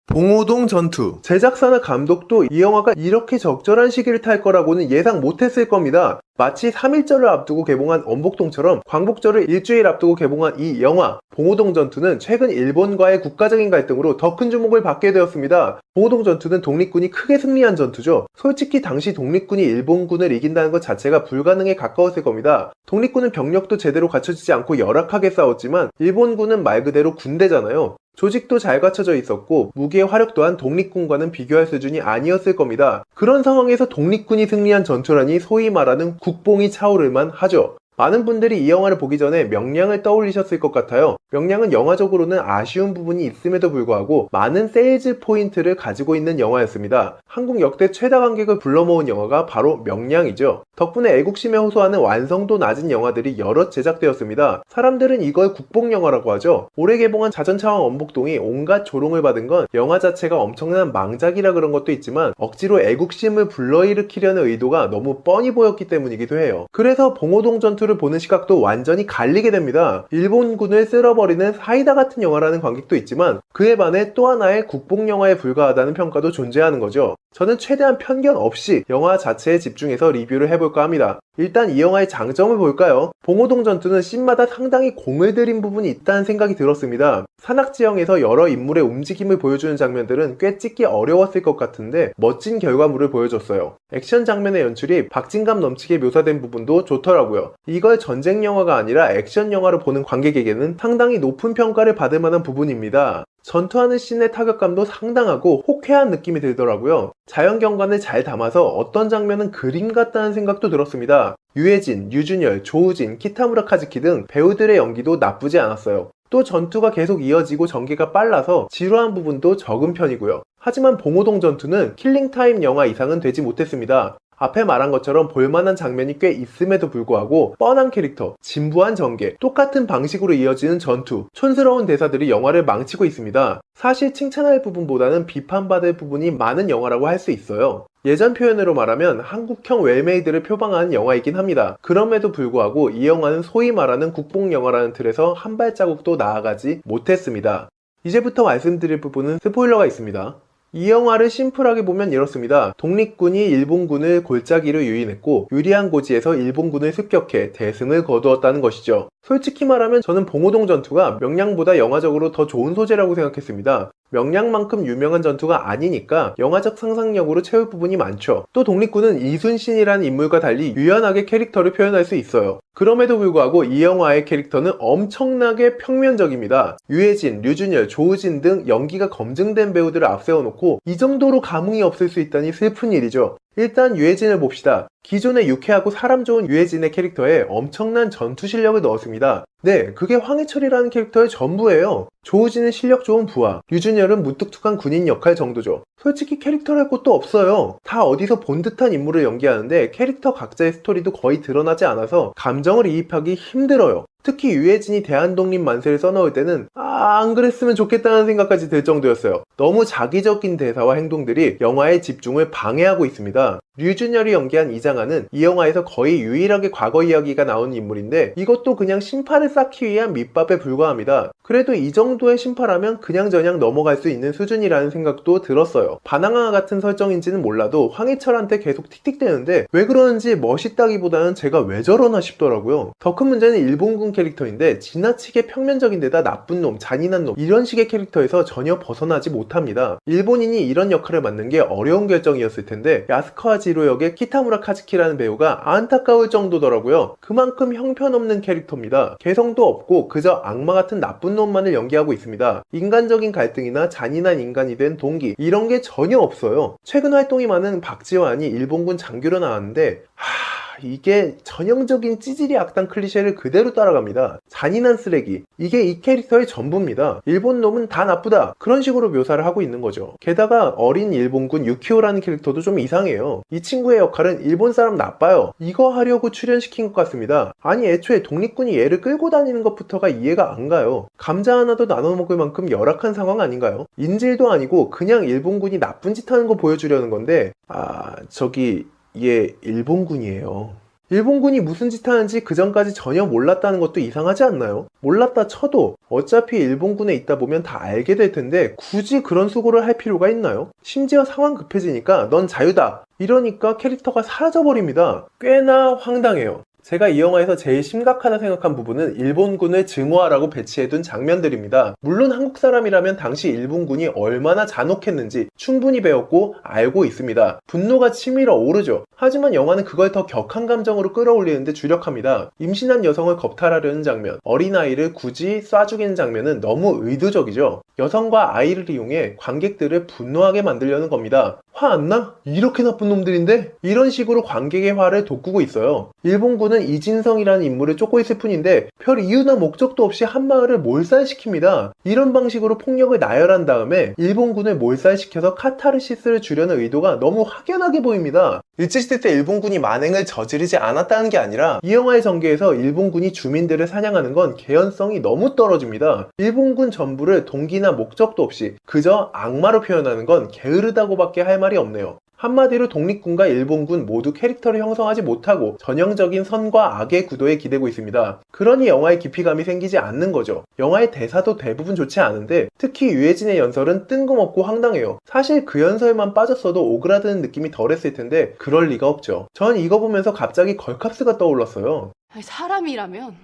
봉오동 전투. 제작사나 감독도 이 영화가 이렇게 적절한 시기를 탈 거라고는 예상 못했을 겁니다. 마치 3.1절을 앞두고 개봉한 엄복동처럼 광복절을 일주일 앞두고 개봉한 이 영화 봉오동 전투는 최근 일본과의 국가적인 갈등으로 더 큰 주목을 받게 되었습니다. 봉오동 전투는 독립군이 크게 승리한 전투죠. 솔직히 당시 독립군이 일본군을 이긴다는 것 자체가 불가능에 가까웠을 겁니다. 독립군은 병력도 제대로 갖춰지지 않고 열악하게 싸웠지만 일본군은 말 그대로 군대잖아요. 조직도 잘 갖춰져 있었고 무기의 화력 또한 독립군과는 비교할 수준이 아니었을 겁니다. 그런 상황에서 독립군이 승리한 전투라니 소위 말하는 국뽕이 차오를만 하죠. 많은 분들이 이 영화를 보기 전에 명량을 떠올리셨을 것 같아요. 명량은 영화적으로는 아쉬운 부분이 있음에도 불구하고 많은 세일즈 포인트를 가지고 있는 영화였습니다. 한국 역대 최다 관객을 불러 모은 영화가 바로 명량이죠. 덕분에 애국심에 호소하는 완성도 낮은 영화들이 여럿 제작되었습니다. 사람들은 이걸 국뽕영화라고 하죠. 올해 개봉한 자전차왕 엄복동이 온갖 조롱을 받은 건 영화 자체가 엄청난 망작이라 그런 것도 있지만 억지로 애국심을 불러일으키려는 의도가 너무 뻔히 보였기 때문이기도 해요. 그래서 봉오동 전투를 보는 시각도 완전히 갈리게 됩니다. 일본군을 쓸어버리는 사이다 같은 영화라는 관객도 있지만 그에 반해 또 하나의 국뽕영화에 불과하다는 평가도 존재하는 거죠. 저는 최대한 편견 없이 영화 자체에 집중해서 리뷰를 해볼까 합니다. 일단 이 영화의 장점을 볼까요? 봉오동 전투는 씬마다 상당히 공을 들인 부분이 있다는 생각이 들었습니다. 산악지형에서 여러 인물의 움직임을 보여주는 장면들은 꽤 찍기 어려웠을 것 같은데 멋진 결과물을 보여줬어요. 액션 장면의 연출이 박진감 넘치게 묘사된 부분도 좋더라고요. 이걸 전쟁 영화가 아니라 액션 영화로 보는 관객에게는 상당히 높은 평가를 받을 만한 부분입니다. 전투하는 씬의 타격감도 상당하고 호쾌한 느낌이 들더라고요. 자연경관을 잘 담아서 어떤 장면은 그림 같다는 생각도 들었습니다. 유해진, 유준열, 조우진, 키타무라 카즈키 등 배우들의 연기도 나쁘지 않았어요. 또 전투가 계속 이어지고 전개가 빨라서 지루한 부분도 적은 편이고요. 하지만 봉오동 전투는 킬링타임 영화 이상은 되지 못했습니다. 앞에 말한 것처럼 볼만한 장면이 꽤 있음에도 불구하고 뻔한 캐릭터, 진부한 전개, 똑같은 방식으로 이어지는 전투, 촌스러운 대사들이 영화를 망치고 있습니다. 사실 칭찬할 부분보다는 비판받을 부분이 많은 영화라고 할 수 있어요. 예전 표현으로 말하면 한국형 웰메이드를 표방하는 영화이긴 합니다. 그럼에도 불구하고 이 영화는 소위 말하는 국뽕영화라는 틀에서 한 발자국도 나아가지 못했습니다. 이제부터 말씀드릴 부분은 스포일러가 있습니다. 이 영화를 심플하게 보면 이렇습니다. 독립군이 일본군을 골짜기로 유인했고 유리한 고지에서 일본군을 습격해 대승을 거두었다는 것이죠. 솔직히 말하면 저는 봉오동 전투가 명량보다 영화적으로 더 좋은 소재라고 생각했습니다. 명량만큼 유명한 전투가 아니니까 영화적 상상력으로 채울 부분이 많죠. 또 독립군은 이순신이라는 인물과 달리 유연하게 캐릭터를 표현할 수 있어요. 그럼에도 불구하고 이 영화의 캐릭터는 엄청나게 평면적입니다. 유해진, 류준열, 조우진 등 연기가 검증된 배우들을 앞세워놓고 이 정도로 감흥이 없을 수 있다니 슬픈 일이죠. 일단 유해진을 봅시다. 기존의 유쾌하고 사람 좋은 유해진의 캐릭터에 엄청난 전투 실력을 넣었습니다. 네, 그게 황해철이라는 캐릭터의 전부예요. 조우진은 실력 좋은 부하, 류준열은 무뚝뚝한 군인 역할 정도죠. 솔직히 캐릭터랄 것도 없어요. 다 어디서 본 듯한 인물을 연기하는데 캐릭터 각자의 스토리도 거의 드러나지 않아서 감정을 이입하기 힘들어요. 특히 유해진이 대한독립 만세를 써넣을 때는 안 그랬으면 좋겠다는 생각까지 들 정도였어요. 너무 자기적인 대사와 행동들이 영화의 집중을 방해하고 있습니다. 류준열이 연기한 이장하는 이 영화에서 거의 유일하게 과거 이야기가 나오는 인물인데 이것도 그냥 신파를 쌓기 위한 밑밥에 불과합니다. 그래도 이 정도의 신파라면 그냥저냥 넘어갈 수 있는 수준이라는 생각도 들었어요. 바나나 같은 설정인지는 몰라도 황해철한테 계속 틱틱대는데 왜 그러는지 멋있다기보다는 제가 왜 저러나 싶더라고요. 더 큰 문제는 일본군 캐릭터인데 지나치게 평면적인 데다 나쁜 놈, 잔인한 놈 이런 식의 캐릭터에서 전혀 벗어나지 못합니다. 일본인이 이런 역할을 맡는 게 어려운 결정이었을 텐데 야스카와 지로 역의 키타무라 카즈키라는 배우가 안타까울 정도더라고요. 그만큼 형편없는 캐릭터입니다. 개성도 없고 그저 악마 같은 나쁜 놈만을 연기하고 있습니다. 인간적인 갈등이나 잔인한 인간이 된 동기 이런 게 전혀 없어요. 최근 활동이 많은 박지환이 일본군 장교로 나왔는데 이게 전형적인 찌질이 악당 클리셰를 그대로 따라갑니다. 잔인한 쓰레기. 이게 이 캐릭터의 전부입니다. 일본 놈은 다 나쁘다. 그런 식으로 묘사를 하고 있는 거죠. 게다가 어린 일본군 유키오라는 캐릭터도 좀 이상해요. 이 친구의 역할은 일본 사람 나빠요. 이거 하려고 출연시킨 것 같습니다. 아니 애초에 독립군이 얘를 끌고 다니는 것부터가 이해가 안 가요. 감자 하나도 나눠 먹을 만큼 열악한 상황 아닌가요? 인질도 아니고 그냥 일본군이 나쁜 짓 하는 거 보여주려는 건데 얘 일본군이에요. 일본군이 무슨 짓 하는지 그 전까지 전혀 몰랐다는 것도 이상하지 않나요? 몰랐다 쳐도 어차피 일본군에 있다 보면 다 알게 될 텐데 굳이 그런 수고를 할 필요가 있나요? 심지어 상황 급해지니까 넌 자유다 이러니까 캐릭터가 사라져버립니다. 꽤나 황당해요. 제가 이 영화에서 제일 심각하다 생각한 부분은 일본군을 증오하라고 배치해둔 장면들입니다. 물론 한국 사람이라면 당시 일본군이 얼마나 잔혹했는지 충분히 배웠고 알고 있습니다. 분노가 치밀어 오르죠. 하지만 영화는 그걸 더 격한 감정으로 끌어올리는데 주력합니다. 임신한 여성을 겁탈하려는 장면, 어린아이를 굳이 쏴 죽이는 장면은 너무 의도적이죠. 여성과 아이를 이용해 관객들을 분노하게 만들려는 겁니다. 화 안 나? 이렇게 나쁜 놈들인데? 이런 식으로 관객의 화를 돋구고 있어요. 일본군은 이진성이라는 인물을 쫓고 있을 뿐인데 별 이유나 목적도 없이 한 마을을 몰살시킵니다. 이런 방식으로 폭력을 나열한 다음에 일본군을 몰살시켜서 카타르시스를 주려는 의도가 너무 확연하게 보입니다. 일제시대 때 일본군이 만행을 저지르지 않았다는 게 아니라 이 영화의 전개에서 일본군이 주민들을 사냥하는 건 개연성이 너무 떨어집니다. 일본군 전부를 동기나 목적도 없이 그저 악마로 표현하는 건 게으르다고밖에 할 말이 없네요. 한마디로 독립군과 일본군 모두 캐릭터를 형성하지 못하고 전형적인 선과 악의 구도에 기대고 있습니다. 그러니 영화의 깊이감이 생기지 않는 거죠. 영화의 대사도 대부분 좋지 않은데 특히 유해진의 연설은 뜬금없고 황당해요. 사실 그 연설만 빠졌어도 오그라드는 느낌이 덜했을 텐데 그럴 리가 없죠. 전 이거 보면서 갑자기 걸캅스가 떠올랐어요. 아니, 사람이라면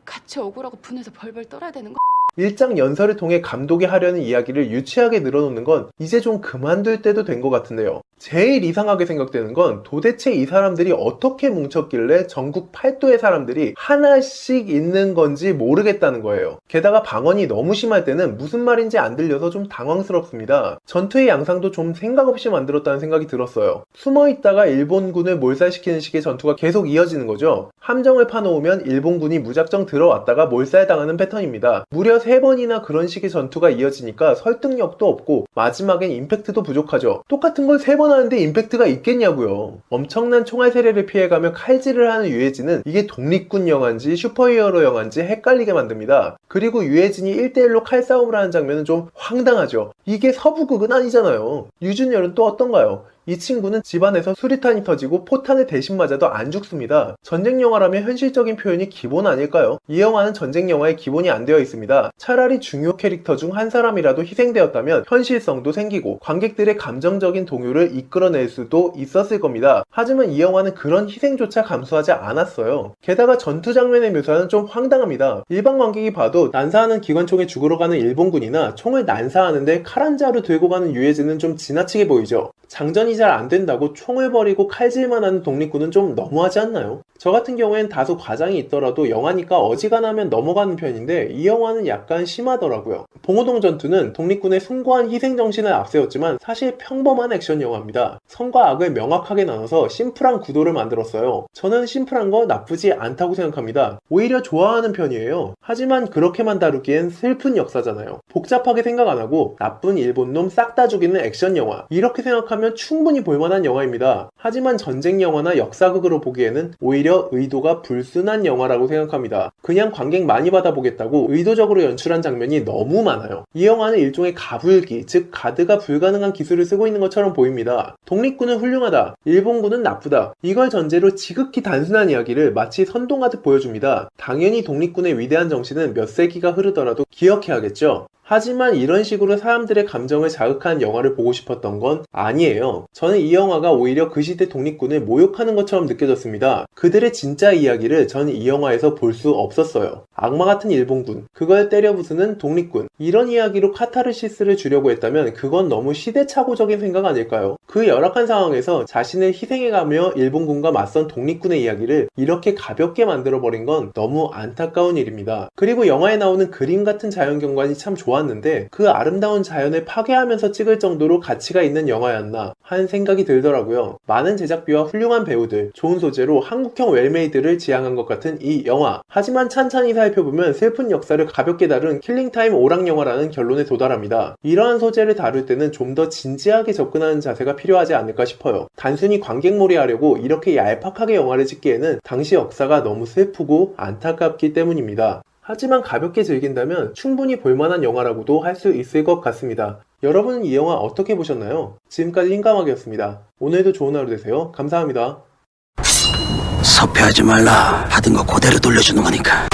같이 억울하고 분해서 벌벌 떨어야 되는 거. 일장 연설을 통해 감독이 하려는 이야기를 유치하게 늘어놓는 건 이제 좀 그만둘 때도 된 것 같은데요. 제일 이상하게 생각되는 건 도대체 이 사람들이 어떻게 뭉쳤길래 전국 8도의 사람들이 하나씩 있는 건지 모르겠다는 거예요. 게다가 방언이 너무 심할 때는 무슨 말인지 안 들려서 좀 당황스럽습니다. 전투의 양상도 좀 생각 없이 만들었다는 생각이 들었어요. 숨어있다가 일본군을 몰살시키는 식의 전투가 계속 이어지는 거죠. 함정을 파놓으면 일본군이 무작정 들어왔다가 몰살당하는 패턴입니다. 무려 3번이나 그런 식의 전투가 이어지니까 설득력도 없고 마지막엔 임팩트도 부족하죠. 똑같은 걸 3번 하는데 임팩트가 있겠냐고요. 엄청난 총알 세례를 피해가며 칼질을 하는 유해진은 이게 독립군 영화인지 슈퍼히어로 영화인지 헷갈리게 만듭니다. 그리고 유해진이 1대1로 칼싸움을 하는 장면은 좀 황당하죠. 이게 서부극은 아니잖아요. 유준열은 또 어떤가요? 이 친구는 집안에서 수리탄이 터지고 포탄을 대신 맞아도 안 죽습니다. 전쟁 영화라면 현실적인 표현이 기본 아닐까요? 이 영화는 전쟁 영화의 기본이 안 되어 있습니다. 차라리 중요 캐릭터 중 한 사람이라도 희생되었다면 현실성도 생기고 관객들의 감정적인 동요를 이끌어낼 수도 있었을 겁니다. 하지만 이 영화는 그런 희생조차 감수하지 않았어요. 게다가 전투 장면의 묘사는 좀 황당합니다. 일반 관객이 봐도 난사하는 기관총에 죽으러 가는 일본군이나 총을 난사하는데 칼 한 자루 들고 가는 유해진은 좀 지나치게 보이죠. 장전이 잘 안 된다고 총을 버리고 칼질만 하는 독립군은 좀 너무하지 않나요? 저 같은 경우엔 다소 과장이 있더라도 영화니까 어지간하면 넘어가는 편인데 이 영화는 약간 심하더라고요. 봉오동 전투는 독립군의 숭고한 희생정신을 앞세웠지만 사실 평범한 액션 영화입니다. 선과 악을 명확하게 나눠서 심플한 구도를 만들었어요. 저는 심플한 거 나쁘지 않다고 생각합니다. 오히려 좋아하는 편이에요. 하지만 그렇게만 다루기엔 슬픈 역사잖아요. 복잡하게 생각 안 하고 나쁜 일본놈 싹 다 죽이는 액션 영화, 이렇게 생각하면 충분히 볼만한 영화입니다. 하지만 전쟁 영화나 역사극으로 보기에는 오히려 의도가 불순한 영화라고 생각합니다. 그냥 관객 많이 받아보겠다고 의도적으로 연출한 장면이 너무 많아요. 이 영화는 일종의 가불기, 즉 가드가 불가능한 기술을 쓰고 있는 것처럼 보입니다. 독립군은 훌륭하다, 일본군은 나쁘다, 이걸 전제로 지극히 단순한 이야기를 마치 선동하듯 보여줍니다. 당연히 독립군의 위대한 정신은 몇 세기가 흐르더라도 기억해야겠죠. 하지만 이런 식으로 사람들의 감정을 자극하는 영화를 보고 싶었던 건 아니에요. 저는 이 영화가 오히려 그 시대 독립군을 모욕하는 것처럼 느껴졌습니다. 그들의 진짜 이야기를 저는 이 영화에서 볼 수 없었어요. 악마 같은 일본군, 그걸 때려 부수는 독립군, 이런 이야기로 카타르시스를 주려고 했다면 그건 너무 시대착오적인 생각 아닐까요? 그 열악한 상황에서 자신을 희생해가며 일본군과 맞선 독립군의 이야기를 이렇게 가볍게 만들어버린 건 너무 안타까운 일입니다. 그리고 영화에 나오는 그림 같은 자연경관이 참 좋았는데 그 아름다운 자연을 파괴하면서 찍을 정도로 가치가 있는 영화였나 하는 생각이 들더라고요. 많은 제작비와 훌륭한 배우들, 좋은 소재로 한국형 웰메이드를 지향한 것 같은 이 영화. 하지만 찬찬히 살펴보면 슬픈 역사를 가볍게 다룬 킬링타임 오락 영화라는 결론에 도달합니다. 이러한 소재를 다룰 때는 좀 더 진지하게 접근하는 자세가 필요하지 않을까 싶어요. 단순히 관객몰이 하려고 이렇게 얄팍하게 영화를 찍기에는 당시 역사가 너무 슬프고 안타깝기 때문입니다. 하지만 가볍게 즐긴다면 충분히 볼만한 영화라고도 할 수 있을 것 같습니다. 여러분은 이 영화 어떻게 보셨나요? 지금까지 흰까마귀였습니다. 오늘도 좋은 하루 되세요. 감사합니다. 섭외하지 말라. 하던 거 그대로 돌려주는 거니까.